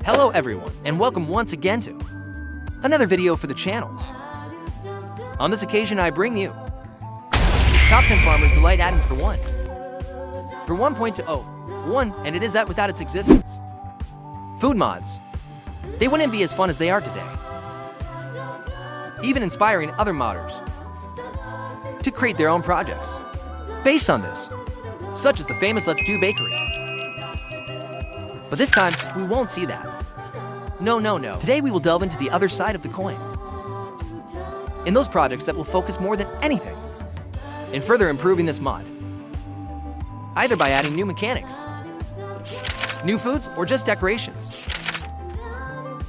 Hello everyone, and welcome once again to another video for the channel. On this occasion I bring you Top 10 Farmers Delight Addons for 1.0.1, and it is that without its existence. Food mods. They wouldn't be as fun as they are today. Even inspiring other modders to create their own projects based on this, such as the famous Let's Do Bakery. But this time, we won't see that. No. Today we will delve into the other side of the coin. In those projects that will focus more than anything in further improving this mod. Either by adding new mechanics, new foods, or just decorations.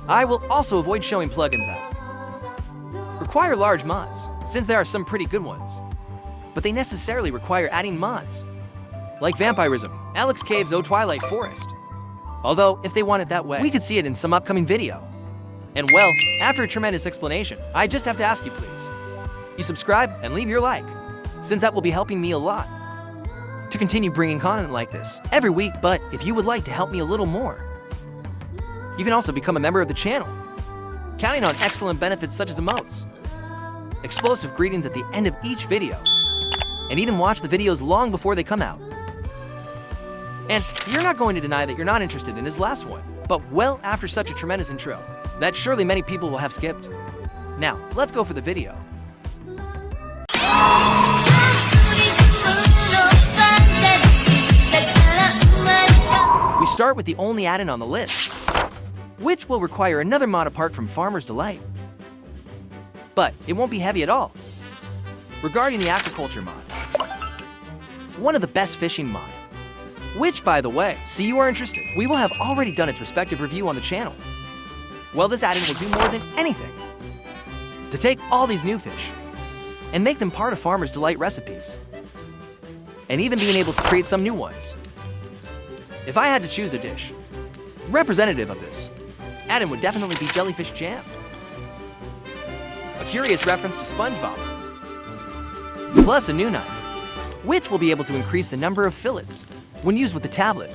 I will also avoid showing plugins that require large mods, since there are some pretty good ones. But they necessarily require adding mods, like Vampirism, Alex Cave's O Twilight Forest. Although, if they want it that way, we could see it in some upcoming video. And well, after a tremendous explanation, I just have to ask you please. You subscribe and leave your like, since that will be helping me a lot to continue bringing content like this every week. But if you would like to help me a little more, you can also become a member of the channel, counting on excellent benefits such as emotes, explosive greetings at the end of each video, and even watch the videos long before they come out. And you're not going to deny that you're not interested in his last one. But well, after such a tremendous intro, that surely many people will have skipped. Now, let's go for the video. We start with the only add-in on the list, which will require another mod apart from Farmer's Delight. But it won't be heavy at all. Regarding the Aquaculture mod, one of the best fishing mod, which, by the way, see you are interested, we will have already done its respective review on the channel. Well, this add-in will do more than anything to take all these new fish and make them part of Farmer's Delight recipes, and even being able to create some new ones. If I had to choose a dish representative of this add-in, would definitely be jellyfish jam, a curious reference to SpongeBob, plus a new knife, which will be able to increase the number of fillets when used with the tablet.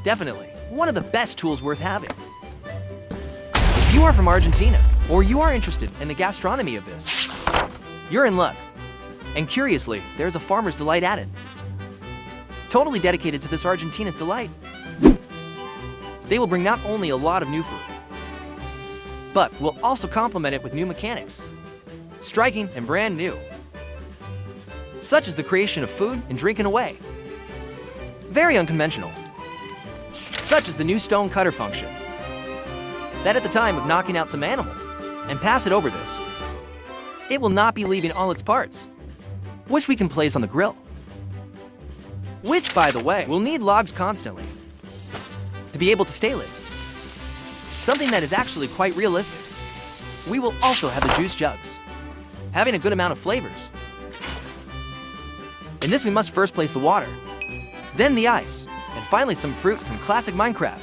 Definitely one of the best tools worth having. If you are from Argentina, or you are interested in the gastronomy of this, you're in luck. And curiously, there's a Farmer's Delight add-in, totally dedicated to this Argentina's delight. They will bring not only a lot of new food, but will also complement it with new mechanics, striking and brand new, such as the creation of food and drinking away. Very unconventional, such as the new stone cutter function, that at the time of knocking out some animal and pass it over this, it will not be leaving all its parts, which we can place on the grill, which, by the way, will need logs constantly to be able to stay lit, something that is actually quite realistic. We will also have the juice jugs, having a good amount of flavors. In this we must first place the water, then the ice, and finally some fruit from classic Minecraft,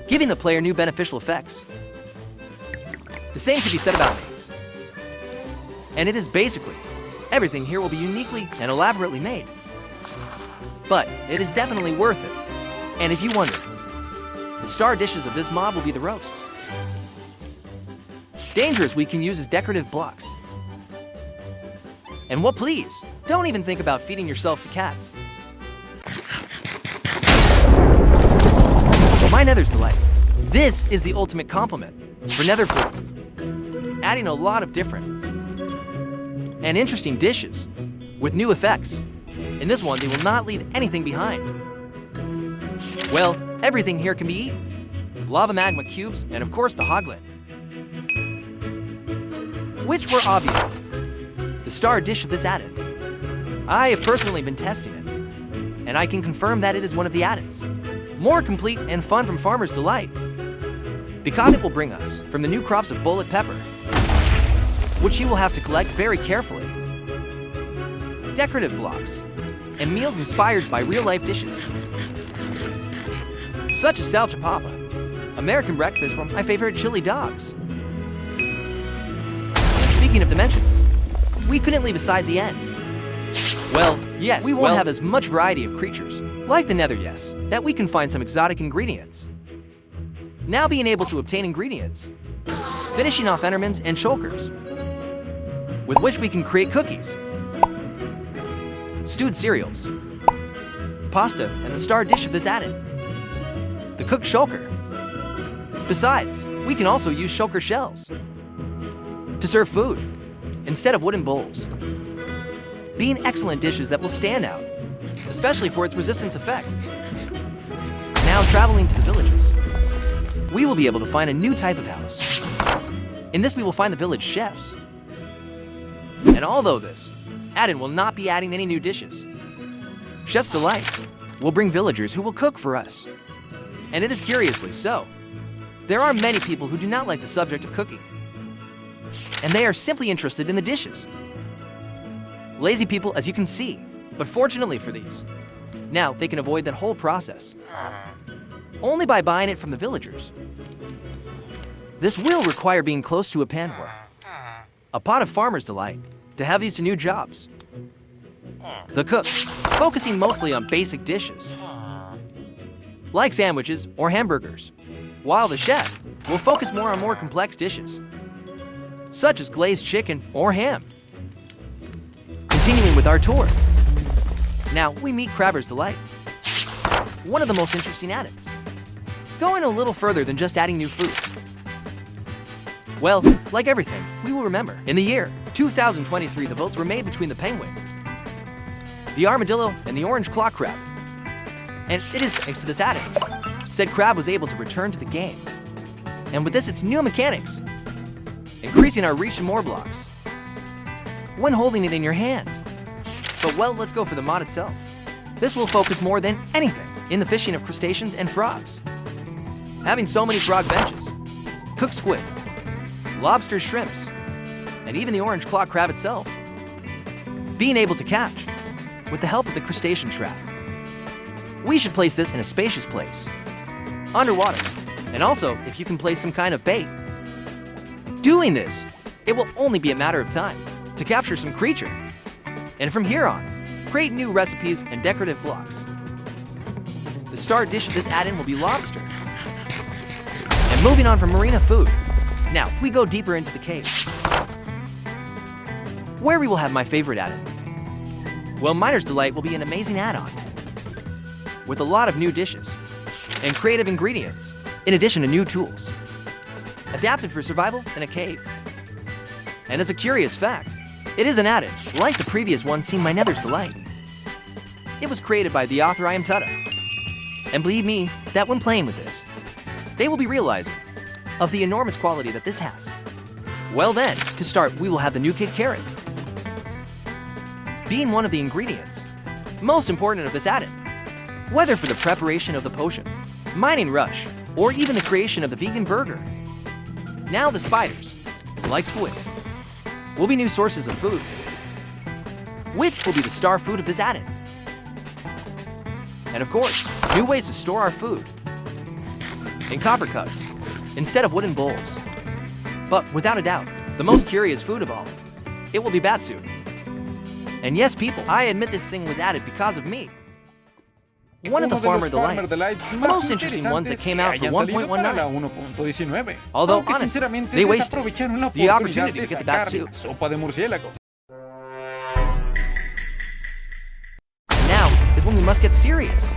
giving the player new beneficial effects. The same could be said about mates. And it is basically, everything here will be uniquely and elaborately made. But it is definitely worth it. And if you wonder, the star dishes of this mod will be the roasts. Dangerous we can use as decorative blocks. And what please, don't even think about feeding yourself to cats. My Nether's Delight. This is the ultimate compliment for Nether food, adding a lot of different and interesting dishes with new effects. In this one, they will not leave anything behind. Well, everything here can be eaten. Lava magma cubes, and of course the hoglet, which were obviously the star dish of this add-in. I have personally been testing it, and I can confirm that it is one of the add-ins more complete and fun from Farmer's Delight, because it will bring us from the new crops of bullet pepper, which you will have to collect very carefully, decorative blocks, and meals inspired by real-life dishes, such as salchipapa, American breakfast from my favorite chili dogs. And speaking of dimensions, we couldn't leave aside the end. Well, yes, we won't have as much variety of creatures, like the Nether, yes, that we can find some exotic ingredients. Now being able to obtain ingredients, finishing off Endermans and shulkers, with which we can create cookies, stewed cereals, pasta, and the star dish of this addon, the cooked shulker. Besides, we can also use shulker shells to serve food instead of wooden bowls, being excellent dishes that will stand out, especially for its resistance effect. Now traveling to the villages, we will be able to find a new type of house. In this we will find the village chefs. And although this addon will not be adding any new dishes, Chef's Delight will bring villagers who will cook for us. And it is curiously so. There are many people who do not like the subject of cooking, and they are simply interested in the dishes. Lazy people, as you can see, but fortunately for these, now they can avoid that whole process only by buying it from the villagers. This will require being close to a panware, a pot of Farmer's Delight, to have these new jobs. The cook, focusing mostly on basic dishes, like sandwiches or hamburgers, while the chef will focus more on more complex dishes, such as glazed chicken or ham. Continuing with our tour, now we meet Crabber's Delight, one of the most interesting addons, going a little further than just adding new food. Well, like everything, we will remember, in the year 2023 the votes were made between the penguin, the armadillo, and the orange claw crab. And it is thanks to this addon, said crab was able to return to the game. And with this, its new mechanics, increasing our reach to more blocks when holding it in your hand. But well, let's go for the mod itself. This will focus more than anything in the fishing of crustaceans and frogs. Having so many frog benches, cooked squid, lobsters, shrimps, and even the orange claw crab itself, being able to catch with the help of the crustacean trap. We should place this in a spacious place, underwater, and also if you can place some kind of bait. Doing this, it will only be a matter of time to capture some creature, and from here on, create new recipes and decorative blocks. The star dish of this addon will be lobster. And moving on from marina food, now we go deeper into the cave, where we will have my favorite addon. Well, Miner's Delight will be an amazing add-on, with a lot of new dishes and creative ingredients, in addition to new tools, adapted for survival in a cave. And as a curious fact, it is an addon, like the previous one seen my Nether's Delight. It was created by the author I Am Tutta. And believe me, that when playing with this, they will be realizing of the enormous quality that this has. Well then, to start, we will have the new kid carrot, being one of the ingredients most important of this addon, whether for the preparation of the potion, mining rush, or even the creation of the vegan burger. Now the spiders, like squid, will be new sources of food, which will be the star food of this addon. And of course, new ways to store our food in copper cups instead of wooden bowls. But without a doubt, the most curious food of all, it will be batsuit. And yes, people, I admit this thing was added because of me. One of the Farmer Delights, the most interesting ones that came out for 1.19. Although, honestly, they wasted the opportunity to get the batsuit. Now is when we must get serious.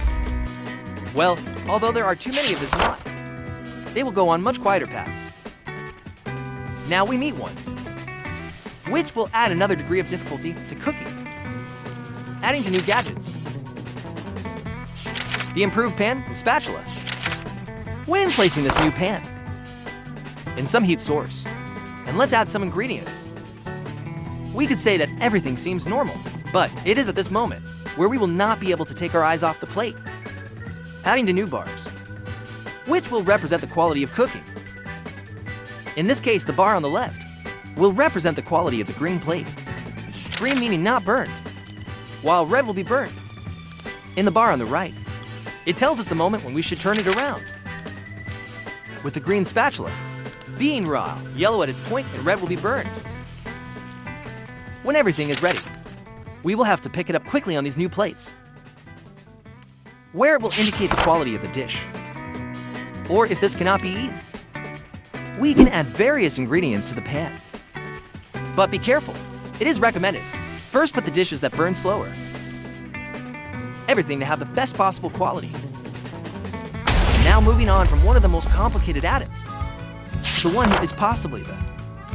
Well, although there are too many of this mod, they will go on much quieter paths. Now we meet one, which will add another degree of difficulty to cooking, adding to new gadgets. The improved pan and spatula. When placing this new pan in some heat source, and let's add some ingredients. We could say that everything seems normal, but it is at this moment where we will not be able to take our eyes off the plate. Adding to new bars, which will represent the quality of cooking. In this case, the bar on the left will represent the quality of the green plate. Green meaning not burned, while red will be burned. In the bar on the right, it tells us the moment when we should turn it around. With the green spatula being raw, yellow at its point, and red will be burned. When everything is ready, we will have to pick it up quickly on these new plates, where it will indicate the quality of the dish. Or if this cannot be eaten, we can add various ingredients to the pan. But be careful, it is recommended. First, put the dishes that burn slower. Everything to have the best possible quality. Now moving on from one of the most complicated add-ins, the one that is possibly the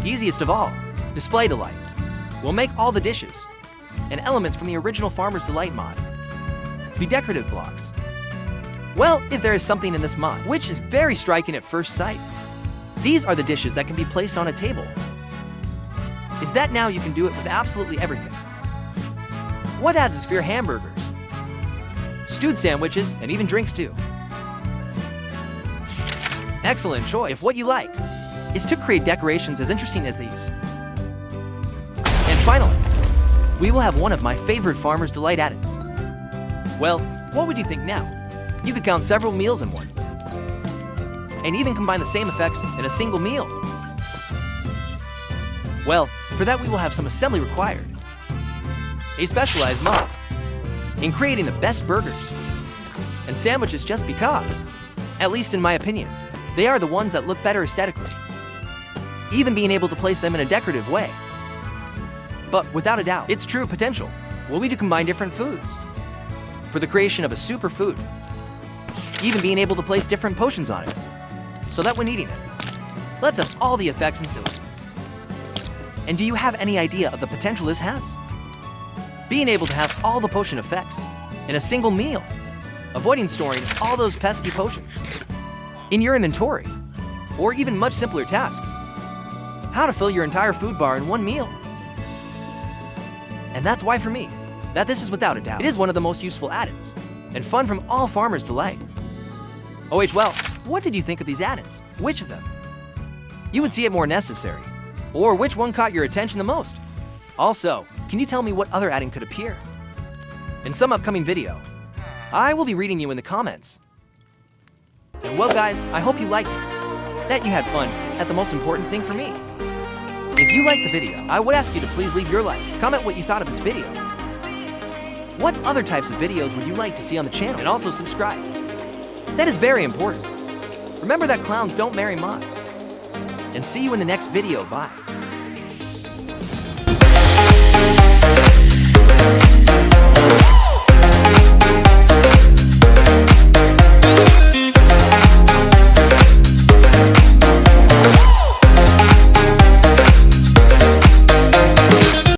easiest of all, Display Delight. We'll make all the dishes and elements from the original Farmer's Delight mod be decorative blocks. Well, if there is something in this mod which is very striking at first sight, these are the dishes that can be placed on a table. Is that now you can do it with absolutely everything? What adds is for your hamburgers, stewed sandwiches, and even drinks too. Excellent choice. If what you like is to create decorations as interesting as these. And finally, we will have one of my favorite Farmer's Delight add-ins. Well, what would you think now? You could count several meals in one, and even combine the same effects in a single meal. Well, for that we will have some assembly required. A specialized mod in creating the best burgers and sandwiches just because, at least in my opinion, they are the ones that look better aesthetically. Even being able to place them in a decorative way. But without a doubt, its true potential will be to combine different foods for the creation of a superfood. Even being able to place different potions on it, so that when eating it, lets have all the effects instantly. And do you have any idea of the potential this has? Being able to have all the potion effects in a single meal, avoiding storing all those pesky potions in your inventory, or even much simpler tasks. How to fill your entire food bar in one meal. And that's why for me, that this is without a doubt, it is one of the most useful add-ins and fun from all Farmer's Delight. Well, what did you think of these add-ins? Which of them you would see it more necessary? Or which one caught your attention the most? Also, can you tell me what other add-in could appear in some upcoming video? I will be reading you in the comments. And well guys, I hope you liked it, that you had fun, at the most important thing for me. If you liked the video, I would ask you to please leave your like, comment what you thought of this video. What other types of videos would you like to see on the channel? And also subscribe. That is very important. Remember that clowns don't marry mods. And see you in the next video, bye.